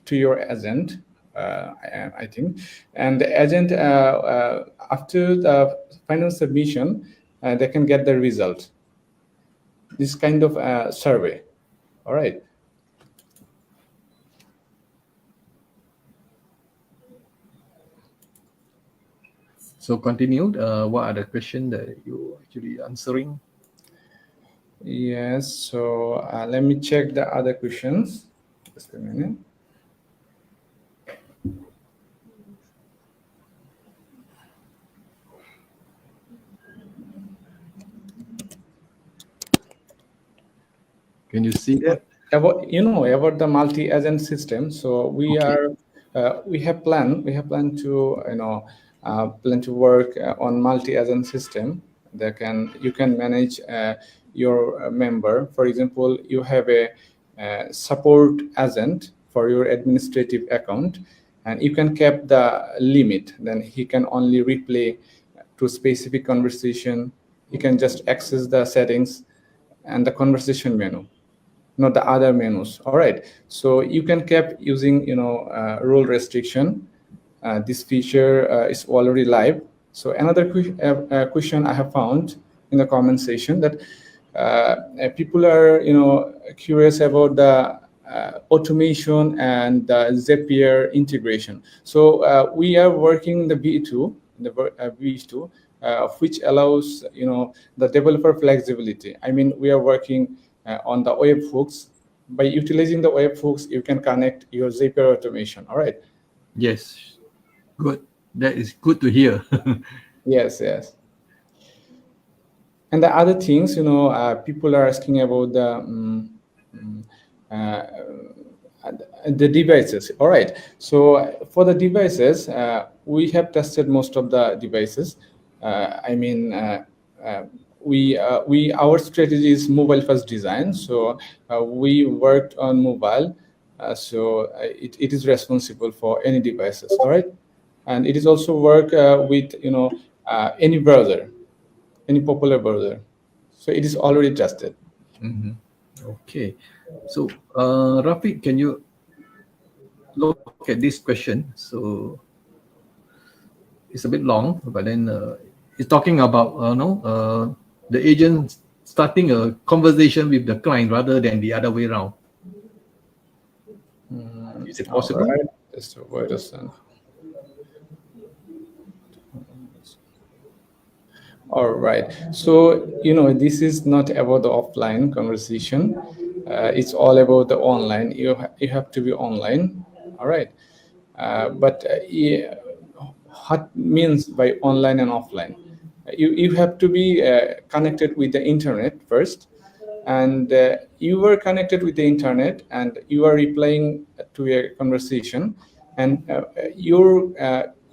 to your agent, I think, and the agent after the final submission, they can get the result. This kind of survey. All right. So continued. What are the questions that you actually answering? Yes. So let me check the other questions. Just a minute. Can you see that? About the multi-agent system. So we have planned to plan to work on multi-agent system that you can manage your member. For example, you have a support agent for your administrative account, and you can cap the limit. Then he can only replay to specific conversation. You can just access the settings and the conversation menu, not the other menus. All right. So you can cap using role restriction. This feature is already live. So another question I have found in the comment section, that people are curious about the automation and the Zapier integration. So we are working the V2, which allows the developer flexibility. I mean, we are working on the webhooks. By utilizing the webhooks, you can connect your Zapier automation. All right. Yes, good. That is good to hear. Yes, yes. And the other things, people are asking about the devices. All right. So for the devices, we have tested most of the devices. Our strategy is mobile first design. So we worked on mobile. It is responsible for any devices. All right. And it is also work with any browser, any popular browser. So it is already tested. Okay. So Rafiq, can you look at this question? So it's a bit long, but then it's talking about the agent starting a conversation with the client rather than the other way around. Is it possible? All right. Just wait a second. All right. So, this is not about the offline conversation. It's all about the online. You have to be online. All right. What means by online and offline? You have to be connected with the internet first. And you were connected with the internet and you are replying to a conversation. And your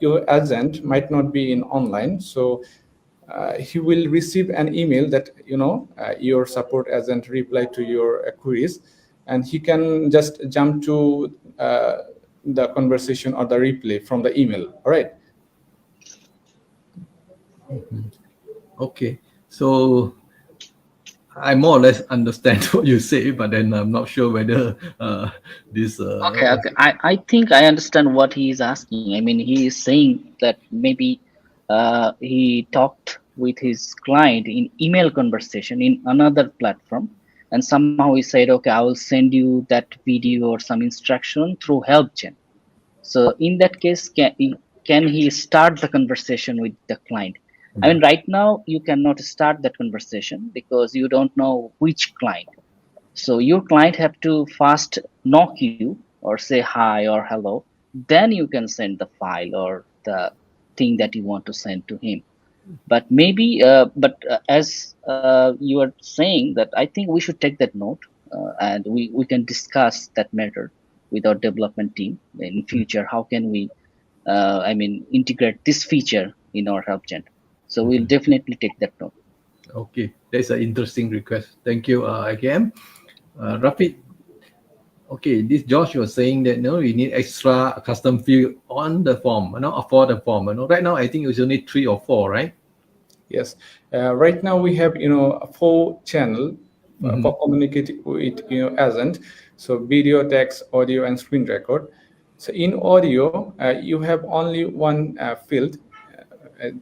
agent might not be in online. So he will receive an email that your support agent replied to your queries, and he can just jump to the conversation or the replay from the email. All right. Okay, so I more or less understand what you say, but then I'm not sure whether this. Okay. I think I understand what he is asking. I mean, he is saying that maybe he talked with his client in email conversation in another platform, and somehow he said, okay, I will send you that video or some instruction through HelpGen. So in that case, can he start the conversation with the client? I mean, right now you cannot start that conversation because you don't know which client. So your client have to first knock you or say hi or hello. Then you can send the file or the thing that you want to send to him. But maybe, as you are saying that, I think we should take that note and we can discuss that matter with our development team in future. How can we, integrate this feature in our HelpGen? So we'll definitely take that note. Okay, that's an interesting request. Thank you, again. Rafiq, okay, this Josh was saying that we need extra custom field on the form, for the form. Right now I think it's only 3 or 4, right? Yes. Right now we have a 4 channel for communicating with agent. So video, text, audio, and screen record. So in audio, you have only one field,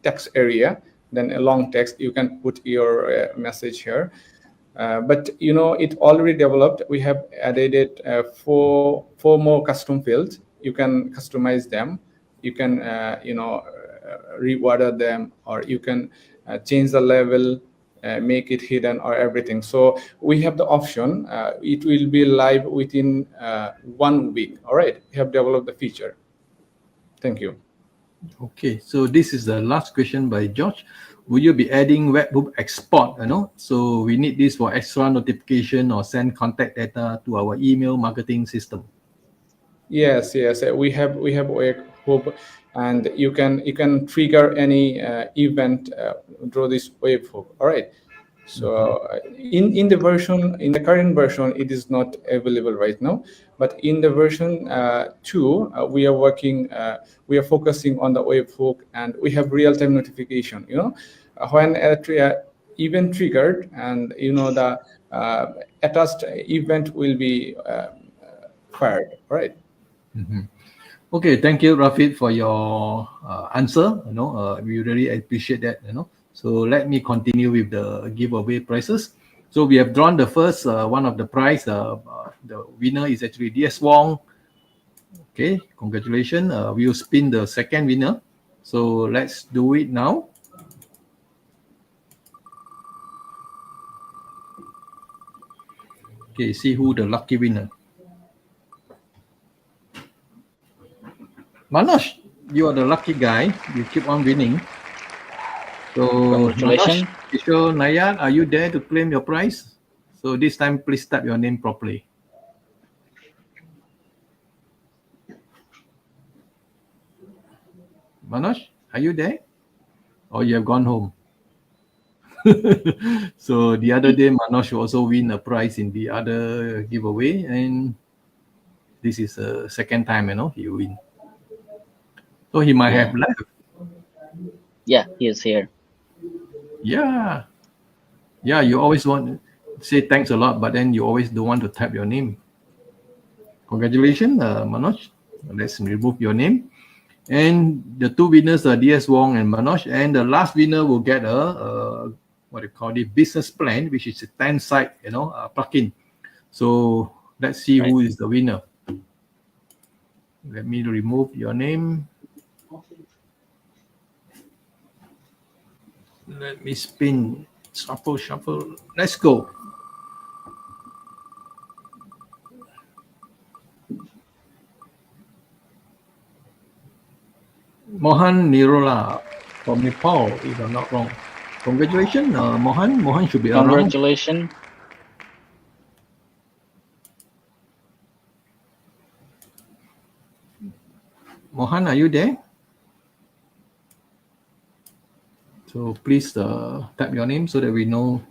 text area. Then a long text, you can put your message here. But it already developed. We have added 4 more custom fields. You can customize them. You can reorder them, or you can change the level, make it hidden or everything. So we have the option. It will be live within 1 week. All right, we have developed the feature. Thank you. Okay, so this is the last question by George. Will you be adding webhook export? So we need this for extra notification or send contact data to our email marketing system. Yes. We have webhook, and you can trigger any event through this webhook. All right. So in the current version, it is not available right now. But in the version 2, we are focusing on the webhook, and we have real-time notification. When event triggered, and the attached event will be fired. All right. Okay, thank you, Rafiq, for your answer. We really appreciate that. So let me continue with the giveaway prizes. So we have drawn the first one of the prize. The winner is actually DS Wong. Okay, congratulations. We will spin the second winner. So let's do it now. Okay, see who the lucky winner. Manoj, you are the lucky guy. You keep on winning. So, Manoj, Congratulations. Kishore, Nayan, are you there to claim your prize? So this time, please type your name properly. Manoj, are you there? Or you have gone home? So the other day, Manoj also win a prize in the other giveaway, and this is the second time, he win. So he might have left. Yeah, he is here. Yeah. Yeah, you always want to say thanks a lot, but then you always don't want to type your name. Congratulations, Manoj. Let's remove your name. And the two winners are DS Wong and Manoj. And the last winner will get a what do you call it, business plan, which is a 10-site, plugin. So let's see who is the winner. Let me remove your name. Let me spin. Shuffle. Let's go. Mohan Nirola from Nepal, if I'm not wrong. Congratulations, Mohan. Mohan should be around. Congratulations. Mohan, are you there? So please type your name so that we know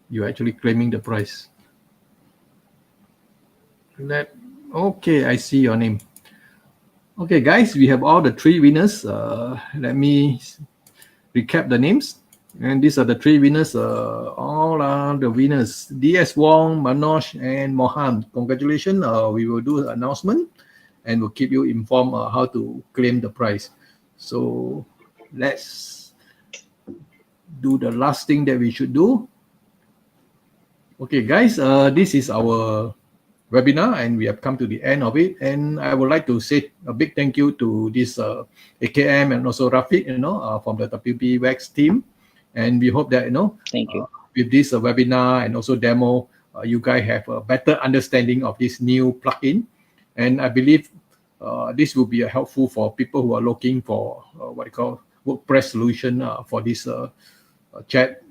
you're actually claiming the prize. Okay, I see your name. Okay, guys, we have all the three winners. Let me recap the names. And these are the three winners. All are the winners. DS Wong, Manoj, and Mohan. Congratulations. We will do an announcement and we'll keep you informed how to claim the prize. So let's do the last thing that we should do. Okay, guys, this is our webinar and we have come to the end of it. And I would like to say a big thank you to this AKM and also Rafiq, from the wpWax team. And we hope that, thank you. With this webinar and also demo, you guys have a better understanding of this new plugin. And I believe this will be helpful for people who are looking for WordPress solution for this chat.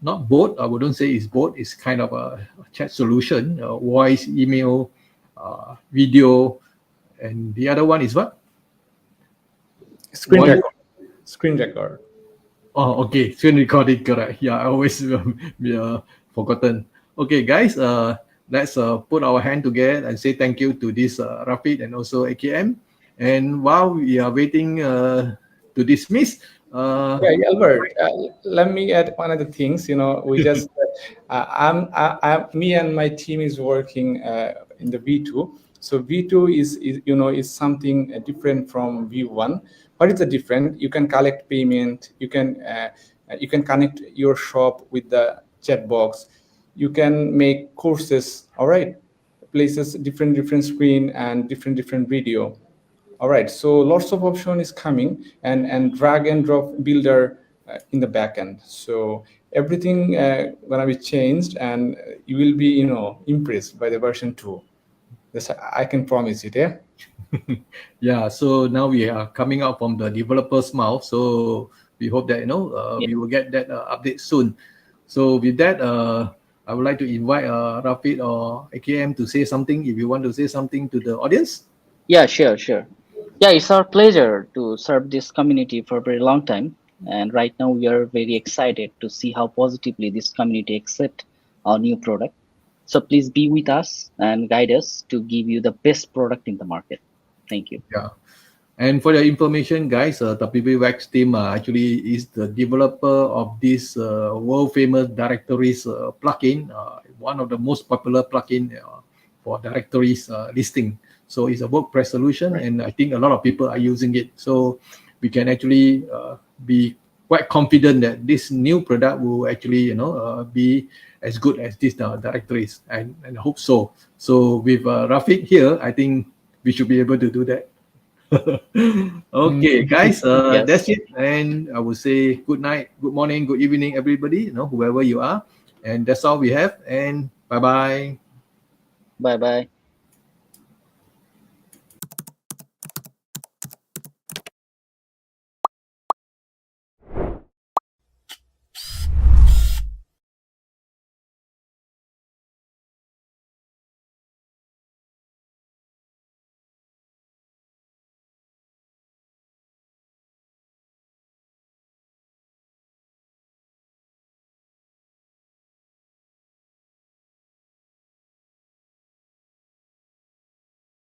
Not bot, I wouldn't say it's bot, it's kind of a chat solution, voice, email, video, and the other one is what? Screen record. Screen record. Oh, okay, screen recording, correct. Yeah, I always forgotten. Okay, guys, let's put our hand together and say thank you to this Rafiq and also AKM. And while we are waiting to dismiss, Albert, let me add one of the things. We just me and my team is working in the V2. So V2 is something different from V1. What is the difference? You can collect payment. You can connect your shop with the chat box. You can make courses. All right, places different screen and different video. All right, so lots of option is coming and drag and drop builder in the backend. So everything gonna be changed, and you will be impressed by the version 2. This I can promise it. Yeah. Yeah. So now we are coming out from the developer's mouth. So we hope that we will get that update soon. So with that, I would like to invite Rafiq or AKM to say something. If you want to say something to the audience. Yeah, sure. Yeah, it's our pleasure to serve this community for a very long time. And right now we are very excited to see how positively this community accept our new product. So please be with us and guide us to give you the best product in the market. Thank you. Yeah. And for your information, guys, wpWax team actually is the developer of this world famous directories plugin, one of the most popular plugin for directories listing. So it's a WordPress solution, and I think a lot of people are using it. So we can actually be quite confident that this new product will actually, be as good as these directories, and I hope so. So with Rafiq here, I think we should be able to do that. Okay, guys, Yes. That's it. And I will say good night, good morning, good evening, everybody, whoever you are. And that's all we have. And bye-bye. Bye bye.